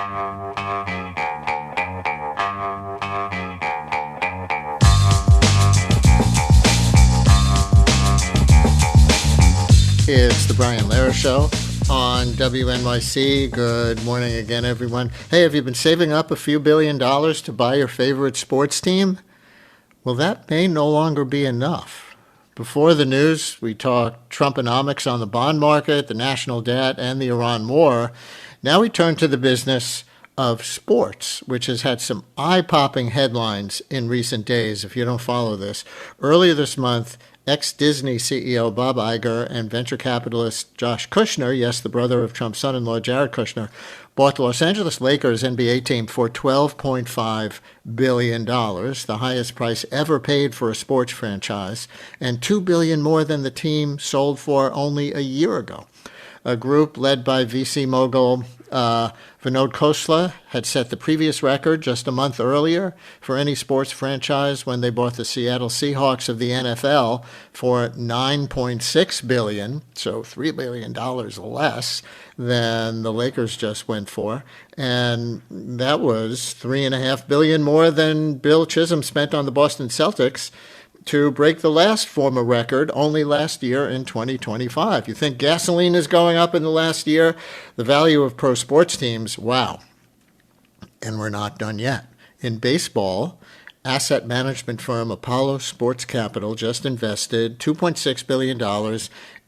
It's the Brian Lehrer Show on WNYC. Good morning again, everyone. Hey, have you been saving up a few $1 billion to buy your favorite sports team? Well, that may no longer be enough. Before the news, we talked Trumponomics on the bond market, the national debt, and the Iran war. Now we turn to the business of sports, which has had some eye-popping headlines in recent days, if you don't follow this. Earlier this month, ex-Disney CEO Bob Iger and venture capitalist Josh Kushner, yes, the brother of Trump's son-in-law Jared Kushner, bought the Los Angeles Lakers NBA team for $12.5 billion, the highest price ever paid for a sports franchise, and $2 billion more than the team sold for only a year ago. A group led by VC mogul Vinod Khosla had set the previous record just a month earlier for any sports franchise when they bought the Seattle Seahawks of the NFL for $9.6 billion, so $3 billion less than the Lakers just went for. And that was $3.5 billion more than Bill Chisholm spent on the Boston Celtics to break the last former record only last year in 2025. You think gasoline is going up in the last year? The value of pro sports teams, wow. And we're not done yet. In baseball, asset management firm Apollo Sports Capital just invested $2.6 billion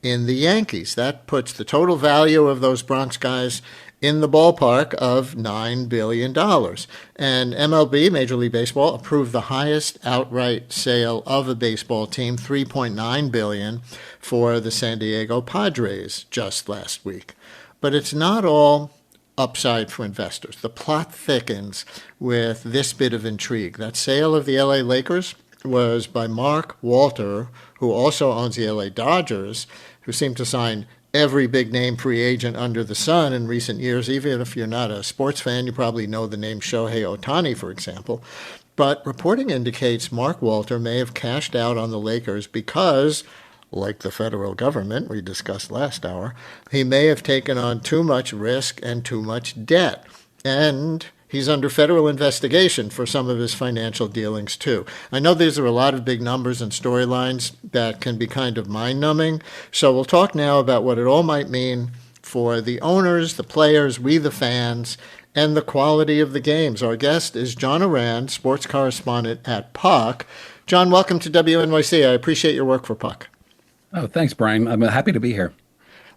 in the Yankees. That puts the total value of those Bronx guys in the ballpark of $9 billion. And MLB, Major League Baseball, approved the highest outright sale of a baseball team, $3.9 billion, for the San Diego Padres just last week. But it's not all upside for investors. The plot thickens with this bit of intrigue. That sale of the LA Lakers was by Mark Walter, who also owns the LA Dodgers, who seemed to sign every big-name free agent under the sun in recent years. Even if you're not a sports fan, you probably know the name Shohei Ohtani, for example. But reporting indicates Mark Walter may have cashed out on the Lakers because, like the federal government we discussed last hour, he may have taken on too much risk and too much debt. And he's under federal investigation for some of his financial dealings, too. I know these are a lot of big numbers and storylines that can be kind of mind-numbing, so we'll talk now about what it all might mean for the owners, the players, we the fans, and the quality of the games. Our guest is John Ourand, sports correspondent at Puck. John, welcome to WNYC. I appreciate your work for Puck. Oh, thanks, Brian. I'm happy to be here.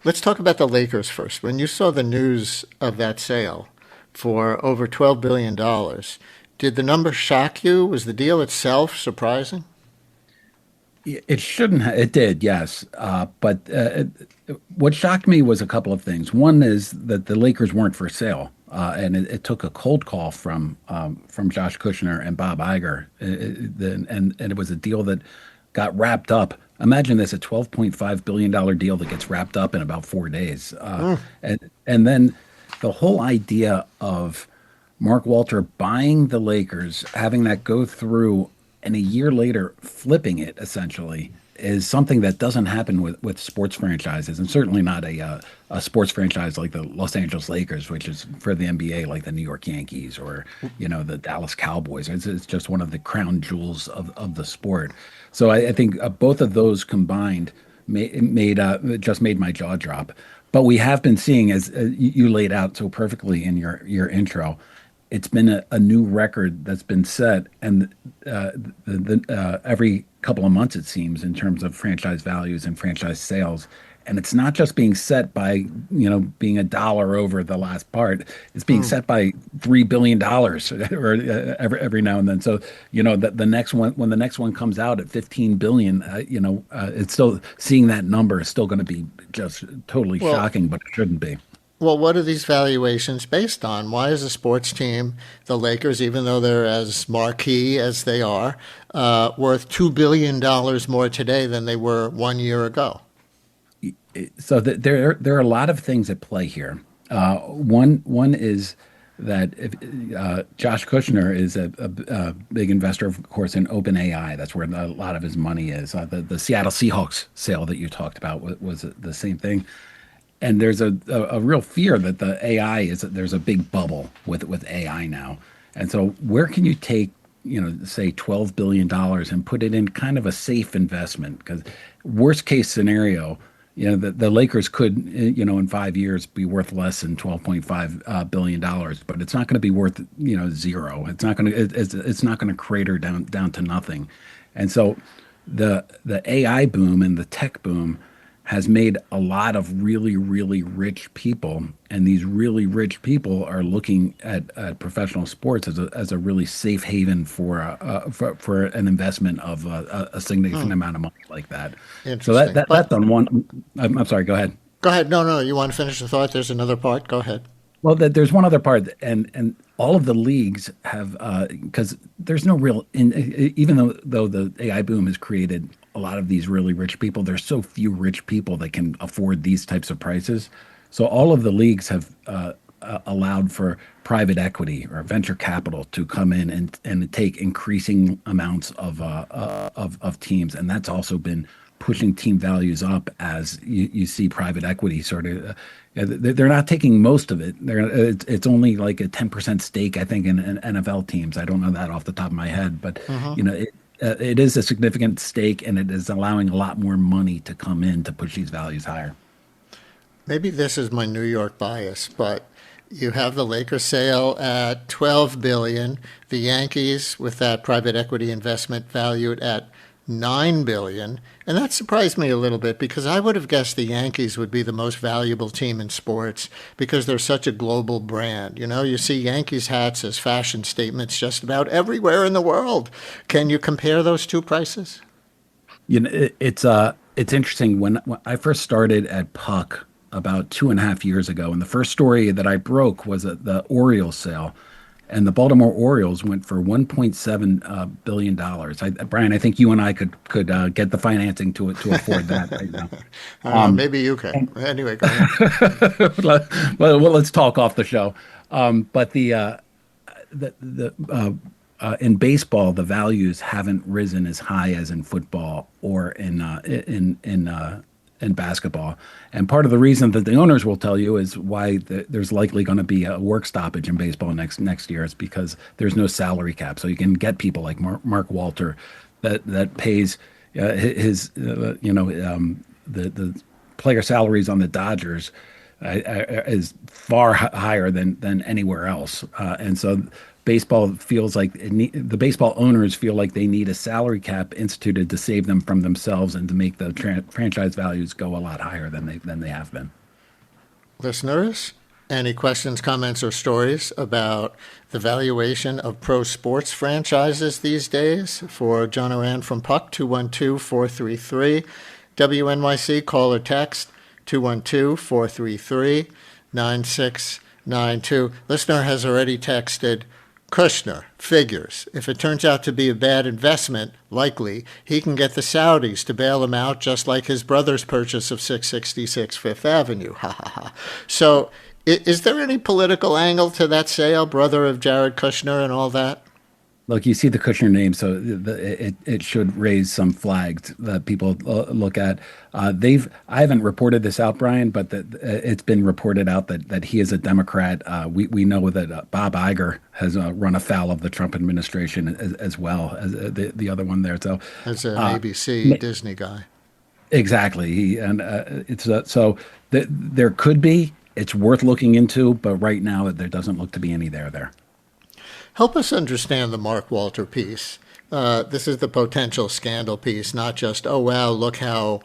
Let's talk about the Lakers first. When you saw the news of that sale for over $12 billion. Did the number shock you? Was the deal itself surprising? It shouldn't have. It did, yes. But what shocked me was a couple of things. One is that the Lakers weren't for sale. And it took a cold call from Josh Kushner and Bob Iger. And it was a deal that got wrapped up. Imagine this, a $12.5 billion deal that gets wrapped up in about 4 days. And then the whole idea of Mark Walter buying the Lakers, having that go through, and a year later flipping it, essentially, is something that doesn't happen with sports franchises, and certainly not a sports franchise like the Los Angeles Lakers, which is for the NBA like the New York Yankees or, the Dallas Cowboys. It's just one of the crown jewels of the sport. So I think both of those combined just made my jaw drop. But we have been seeing, as you laid out so perfectly in your intro, it's been a new record that's been set, and every couple of months, it seems, in terms of franchise values and franchise sales. And it's not just being set by, being a dollar over the last part. It's being set by $3 billion or every now and then. So, the next one, when the next one comes out at 15 billion, it's still, seeing that number is still going to be just totally shocking, but it shouldn't be. Well, what are these valuations based on? Why is a sports team, the Lakers, even though they're as marquee as they are, worth $2 billion more today than they were 1 year ago? So there are a lot of things at play here. One is that Josh Kushner is a big investor, of course, in OpenAI. That's where a lot of his money is. The Seattle Seahawks sale that you talked about was the same thing. and there's a real fear that the AI is there's a big bubble with AI now. And so where can you take, say $12 billion and put it in kind of a safe investment? Because worst case scenario, the Lakers could, in 5 years be worth less than $12.5 billion, but it's not going to be worth, zero. It's not going to crater down to nothing. And so the AI boom and the tech boom has made a lot of really, really rich people, and these really rich people are looking at professional sports as a really safe haven for an investment of a significant Hmm. amount of money like that. So Interesting. that's But on one. I'm sorry. Go ahead. go ahead. No, no, you want to finish the thought? There's another part. Go ahead. Well, there's one other part, and all of the leagues have because there's no real even though the AI boom has created a lot of these really rich people, there's so few rich people that can afford these types of prices. So all of the leagues have allowed for private equity or venture capital to come in and take increasing amounts of teams, and that's also been pushing team values up as you see private equity sort of. They're not taking most of it. It's only like a 10% stake, I think, in NFL teams. I don't know that off the top of my head, but Hmm. it is a significant stake, and it is allowing a lot more money to come in to push these values higher. Maybe this is my New York bias, but you have the Lakers sale at 12 billion, the Yankees with that private equity investment valued at 9 billion, and that surprised me a little bit because I would have guessed the Yankees would be the most valuable team in sports because they're such a global brand. You see Yankees hats as fashion statements just about everywhere in the world. Can you compare those two prices? It's interesting when I first started at Puck about 2.5 years ago, and the first story that I broke was the Orioles sale, and the Baltimore Orioles went for $1.7 billion dollars. Brian, I think you and I could get the financing to afford that right now. I don't know, Um, maybe you can. Anyway, go ahead. well, let's talk off the show. But in baseball, the values haven't risen as high as in football or in basketball. And part of the reason that the owners will tell you is why there's likely going to be a work stoppage in baseball next year is because there's no salary cap. So you can get people like Mark Walter that pays his the player salaries on the Dodgers is far higher than anywhere else, and so baseball feels like the baseball owners feel like they need a salary cap instituted to save them from themselves and to make the franchise values go a lot higher than they have been. Listeners, any questions, comments, or stories about the valuation of pro sports franchises these days? For John Ourand from Puck, 212-433. WNYC, call or text 212-433-9692. Listener has already texted Kushner figures. If it turns out to be a bad investment, likely, he can get the Saudis to bail him out just like his brother's purchase of 666 Fifth Avenue. Ha ha ha. So, is there any political angle to that sale, brother of Jared Kushner and all that? Look, you see the Kushner name, so it should raise some flags that people look at. I haven't reported this out, Brian, but it's been reported out that he is a Democrat. We know that Bob Iger has run afoul of the Trump administration as well as the other one there. So As an uh, ABC Disney guy. exactly, and it's so there could be. It's worth looking into, but right now there doesn't look to be any there. Help us understand the Mark Walter piece. This is the potential scandal piece, not just, oh, wow, look how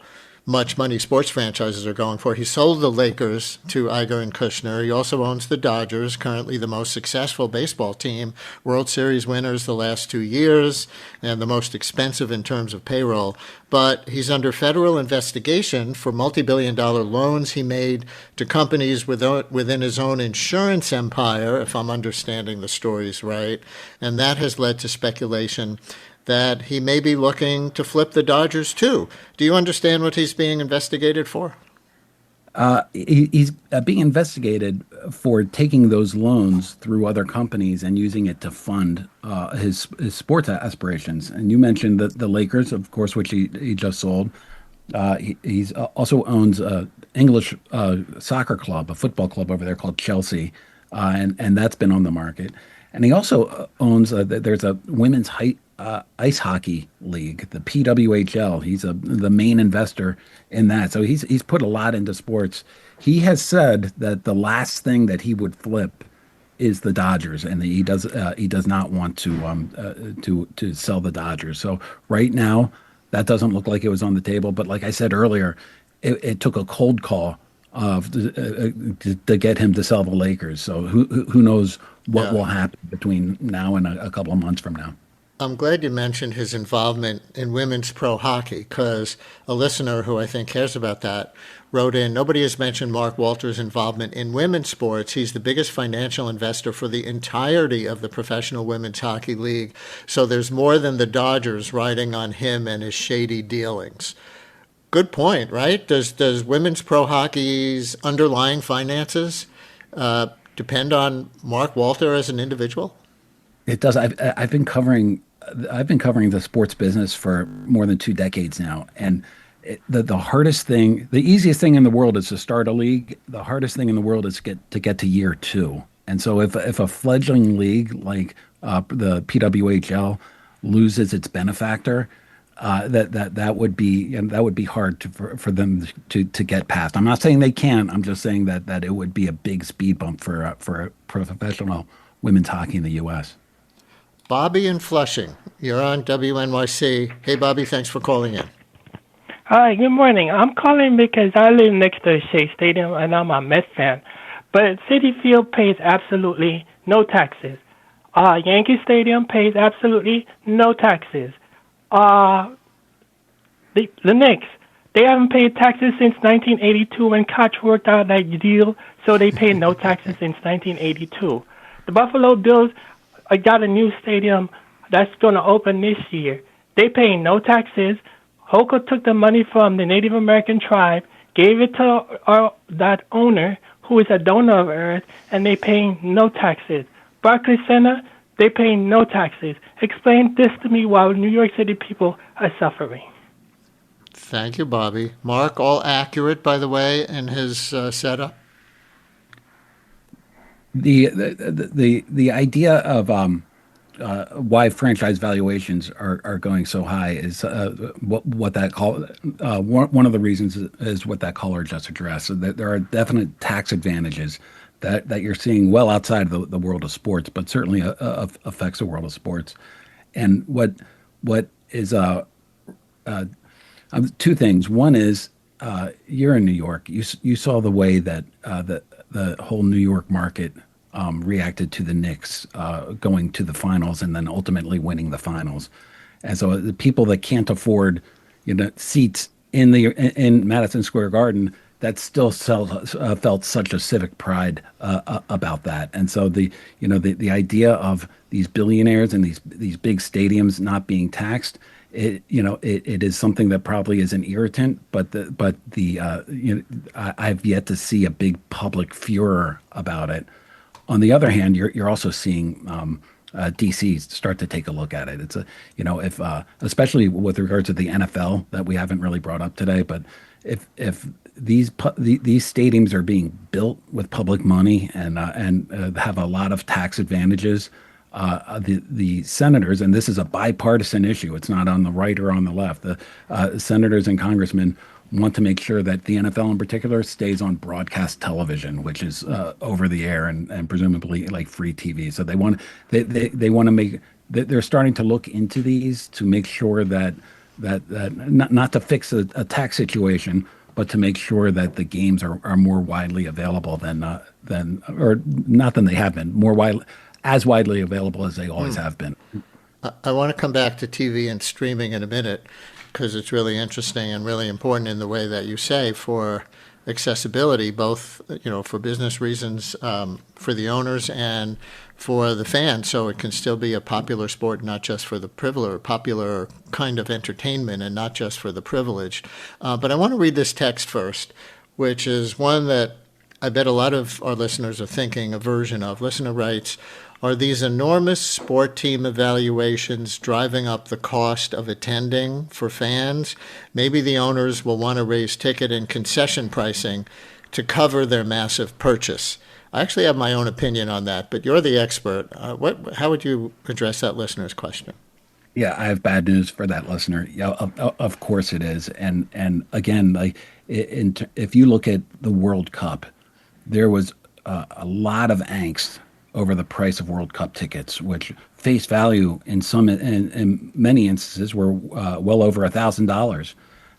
much money sports franchises are going for. He sold the Lakers to Iger and Kushner. He also owns the Dodgers, currently the most successful baseball team, World Series winners the last 2 years, and the most expensive in terms of payroll. But he's under federal investigation for multi-billion-dollar loans he made to companies within his own insurance empire, if I'm understanding the stories right. And that has led to speculation that he may be looking to flip the Dodgers too. Do you understand what he's being investigated for? He's being investigated for taking those loans through other companies and using it to fund his sports aspirations. And you mentioned the Lakers, of course, which he just sold. He's also owns a English soccer club, a football club over there called Chelsea, and that's been on the market. And he also owns there's a women's ice hockey league, the PWHL. He's the main investor in that. So he's put a lot into sports. He has said that the last thing that he would flip is the Dodgers, and he does not want to sell the Dodgers. So right now, that doesn't look like it was on the table. But like I said earlier, it took a cold call to get him to sell the Lakers. So who knows what Yeah. will happen between now and a couple of months from now. I'm glad you mentioned his involvement in women's pro hockey because a listener who I think cares about that wrote in, nobody has mentioned Mark Walter's involvement in women's sports. He's the biggest financial investor for the entirety of the Professional Women's Hockey League. So there's more than the Dodgers riding on him and his shady dealings. Good point, right? Does women's pro hockey's underlying finances depend on Mark Walter as an individual? It does. I've been covering the sports business for more than 2 decades now, and the hardest thing, the easiest thing in the world is to start a league. The hardest thing in the world is to get to year two. And so if a fledgling league like the PWHL loses its benefactor, that would be that would be hard for them to get past. I'm not saying they can't. I'm just saying that it would be a big speed bump for professional women's hockey in the U.S. Bobby in Flushing, you're on WNYC. Hey, Bobby, thanks for calling in. Hi, good morning. I'm calling because I live next to Shea Stadium and I'm a Mets fan. But Citi Field pays absolutely no taxes. Yankee Stadium pays absolutely no taxes. The Knicks, they haven't paid taxes since 1982 when Koch worked out that deal, so they paid no taxes since 1982. The Buffalo Bills got a new stadium that's going to open this year. They pay no taxes. Hoka took the money from the Native American tribe, gave it to that owner, who is a donor of Earth, and they pay no taxes. Barclays Center, they pay no taxes. Explain this to me while New York City people are suffering. Thank you, Bobby. Mark, all accurate, by the way, in his setup? The idea of why franchise valuations are going so high is what that call one of the reasons is what that caller just addressed. So that there are definite tax advantages that you're seeing well outside of the world of sports, but certainly affects the world of sports. And what is two things. One is you're in New York. You saw the way that the whole New York market reacted to the Knicks going to the finals and then ultimately winning the finals. And so the people that can't afford, seats in Madison Square Garden, that still felt such a civic pride about that. And so the idea of these billionaires and these big stadiums not being taxed, it is something that probably is an irritant, but I've yet to see a big public furor about it. On the other hand, you're also seeing DC start to take a look at it. It's if especially with regards to the NFL that we haven't really brought up today, but if these stadiums are being built with public money and have a lot of tax advantages, the senators, and this is a bipartisan issue, it's not on the right or on the left. The senators and congressmen want to make sure that the NFL in particular stays on broadcast television, which is over the air and presumably like free TV. So they want to make they're starting to look into these to make sure that not to fix a tax situation, but to make sure that the games are more widely available than or not than they have been, as widely available as they always have been. I want to come back to TV and streaming in a minute because it's really interesting and really important in the way that you say for accessibility, both for business reasons, for the owners and for the fans, so it can still be a popular sport, not just for the popular kind of entertainment, and not just for the privileged. But I want to read this text first, which is one that I bet a lot of our listeners are thinking a version of. Listener writes, are these enormous sport team evaluations driving up the cost of attending for fans? Maybe the owners will want to raise ticket and concession pricing to cover their massive purchase. I actually have my own opinion on that, but you're the expert. How would you address that listener's question? Yeah, I have bad news for that listener. Yeah, of course it is. And again, like if you look at the World Cup, there was a lot of angst over the price of World Cup tickets, which face value in many instances were well over $1,000.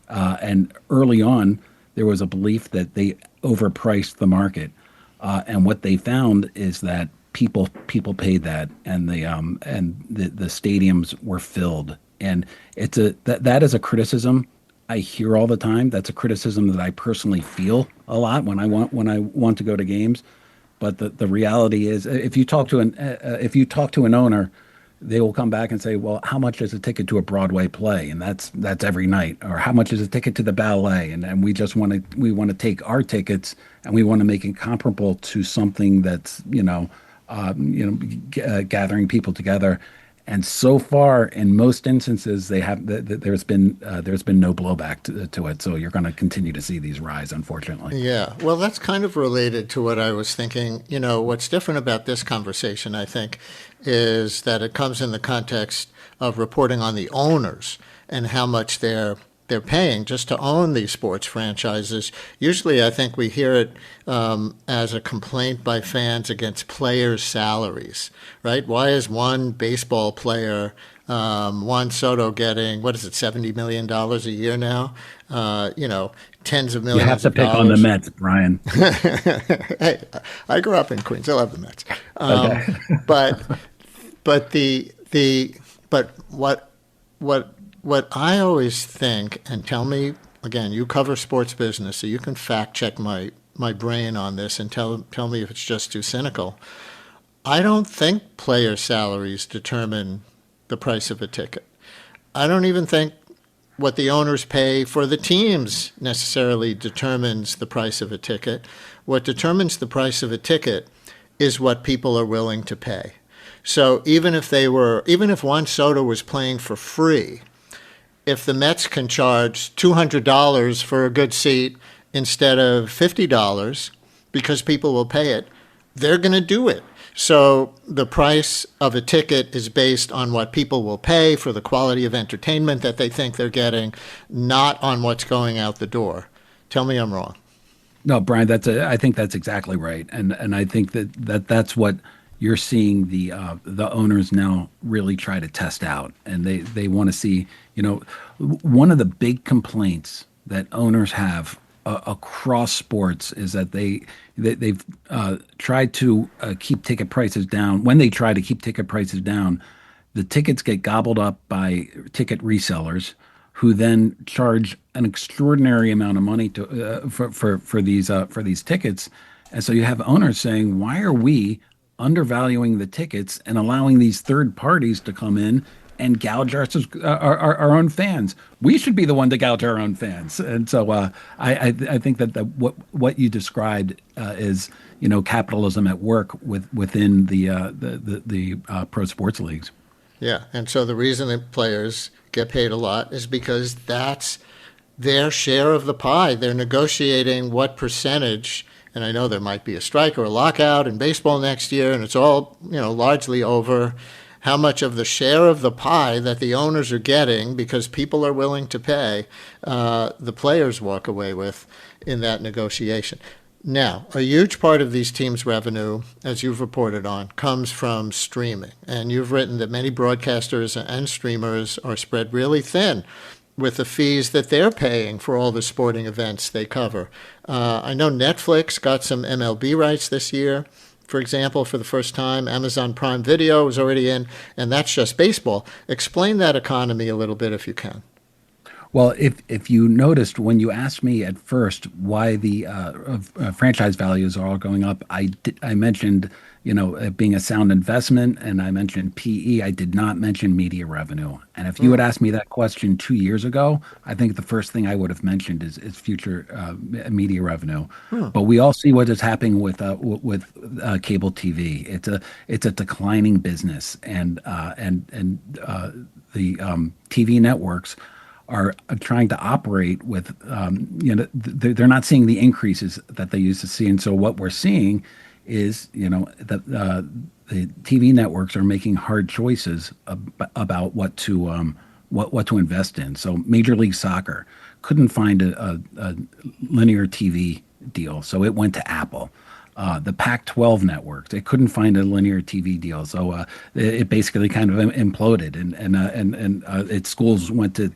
And early on, there was a belief that they overpriced the market. And what they found is that people paid that, and the stadiums were filled. And that is a criticism I hear all the time. That's a criticism that I personally feel a lot when I want to go to games. But the reality is, if you talk to an owner, they will come back and say, well, how much is a ticket to a Broadway play? And that's every night. Or how much is a ticket to the ballet? And we want to take our tickets and we want to make it comparable to something that's, gathering people together. And so far, in most instances, there's been no blowback to it. So you're going to continue to see these rise, unfortunately. Yeah, well, that's kind of related to what I was thinking. What's different about this conversation, I think, is that it comes in the context of reporting on the owners and how much they're paying just to own these sports franchises. Usually, I think we hear it as a complaint by fans against players' salaries, right? Why is one baseball player, Juan Soto, getting, $70 million a year now? Tens of millions of dollars. You have to pick on the Mets, Brian. Hey, I grew up in Queens. I love the Mets. Okay. But what I always think, and tell me again, you cover sports business, so you can fact check my brain on this and tell me if it's just too cynical. I don't think player salaries determine the price of a ticket. I don't even think what the owners pay for the teams necessarily determines the price of a ticket. What determines the price of a ticket is what people are willing to pay. So even if Juan Soto was playing for free, if the Mets can charge $200 for a good seat instead of $50 because people will pay it, they're going to do it. So the price of a ticket is based on what people will pay for the quality of entertainment that they think they're getting, not on what's going out the door. Tell me I'm wrong. No, Brian, I think that's exactly right. And I think that's what you're seeing the owners now really try to test out. And they want to see, one of the big complaints that owners have across sports is that they've tried to keep ticket prices down. When they try to keep ticket prices down, the tickets get gobbled up by ticket resellers, who then charge an extraordinary amount of money for these tickets. And so you have owners saying, "Why are we undervaluing the tickets and allowing these third parties to come in and gouge our own fans? We should be the one to gouge our own fans." And so I think that what you described is capitalism at work within the pro sports leagues. Yeah, and so the reason that players get paid a lot is because that's their share of the pie. They're negotiating what percentage. And I know there might be a strike or a lockout in baseball next year, and it's all largely over how much of the share of the pie that the owners are getting, because people are willing to pay, the players walk away with in that negotiation. Now, a huge part of these teams' revenue, as you've reported on, comes from streaming. And you've written that many broadcasters and streamers are spread really thin with the fees that they're paying for all the sporting events they cover. I know Netflix got some MLB rights this year, for example, for the first time. Amazon Prime Video is already in, and that's just baseball. Explain that economy a little bit if you can. Well, if you noticed when you asked me at first why the franchise values are all going up, I mentioned it being a sound investment, and I mentioned PE. I did not mention media revenue. And if you had asked me that question 2 years ago, I think the first thing I would have mentioned is future media revenue. But we all see what is happening with cable TV. It's a declining business, and the TV networks are trying to operate with, they're not seeing the increases that they used to see. And so what we're seeing is, that the TV networks are making hard choices about what to invest in. So Major League Soccer couldn't find a linear TV deal, so it went to Apple. The Pac-12 networks, they couldn't find a linear TV deal, so it basically kind of imploded, and its schools went to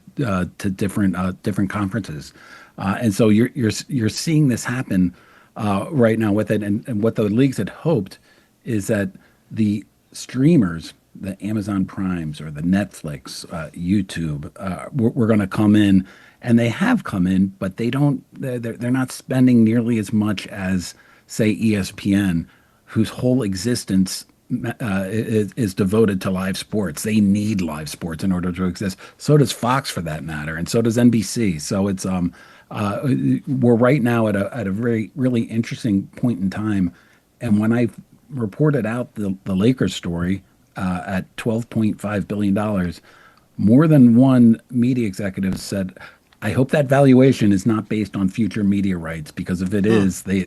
different conferences, and so you're seeing this happen right now with it, and what the leagues had hoped is that the streamers, the Amazon Primes or the Netflix, YouTube, were going to come in, and they have come in, but they're not spending nearly as much as, say, ESPN, whose whole existence is devoted to live sports. They need live sports in order to exist. So does Fox, for that matter, and so does NBC. So it's we're right now at a very really interesting point in time. And when I reported out the Lakers story at $12.5 billion, more than one media executive said, I hope that valuation is not based on future media rights, because if it is, there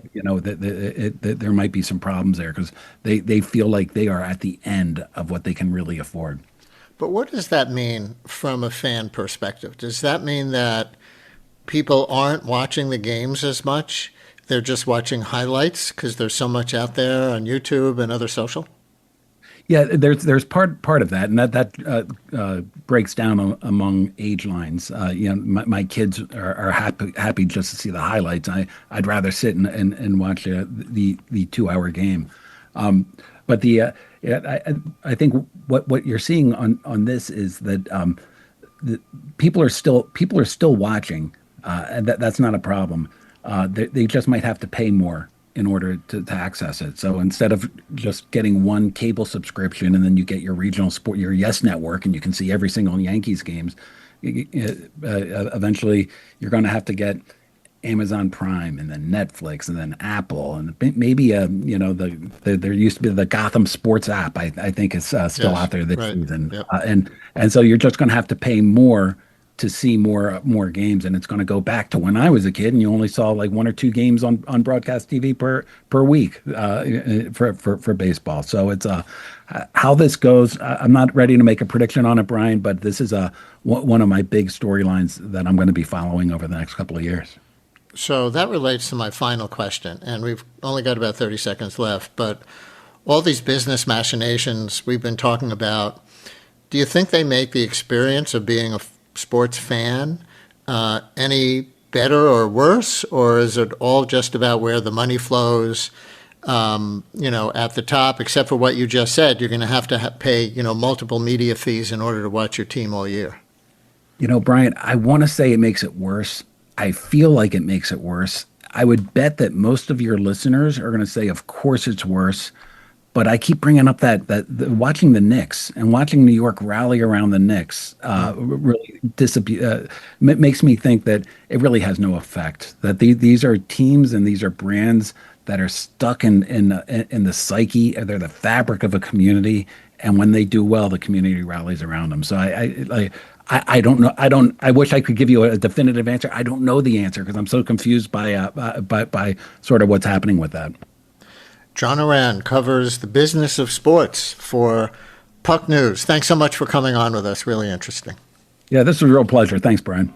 might be some problems there, because they feel like they are at the end of what they can really afford. But what does that mean from a fan perspective? Does that mean that people aren't watching the games as much? They're just watching highlights because there's so much out there on YouTube and other social? Yeah, there's part of that, and that breaks down among age lines. My kids are happy just to see the highlights. I'd rather sit and watch the 2 hour game. But I think what you're seeing on this is that people are still watching, and that's not a problem. They just might have to pay more in order to access it. So instead of just getting one cable subscription and then you get your regional sport, your Yes Network, and you can see every single Yankees games, eventually you're going to have to get Amazon Prime and then Netflix and then Apple and maybe there used to be the Gotham Sports app. I think is still out there this season, and so you're just going to have to pay more to see more games, and it's going to go back to when I was a kid, and you only saw like one or two games on broadcast TV per week for baseball. So it's how this goes. I'm not ready to make a prediction on it, Brian, but this is one of my big storylines that I'm going to be following over the next couple of years. So that relates to my final question, and we've only got about 30 seconds left, but all these business machinations we've been talking about, do you think they make the experience of being a sports fan any better or worse, or is it all just about where the money flows, at the top, except for what you just said, you're going to have to pay, multiple media fees in order to watch your team all year? Brian, I want to say it makes it worse. I feel like it makes it worse. I would bet that most of your listeners are going to say, of course it's worse. But I keep bringing up that watching the Knicks and watching New York rally around the Knicks really makes me think that it really has no effect. That these are teams and these are brands that are stuck in the psyche. They're the fabric of a community, and when they do well, the community rallies around them. So I don't know. I wish I could give you a definitive answer. I don't know the answer because I'm so confused by sort of what's happening with that. John Ourand covers the business of sports for Puck News. Thanks so much for coming on with us. Really interesting. Yeah, this was a real pleasure. Thanks, Brian.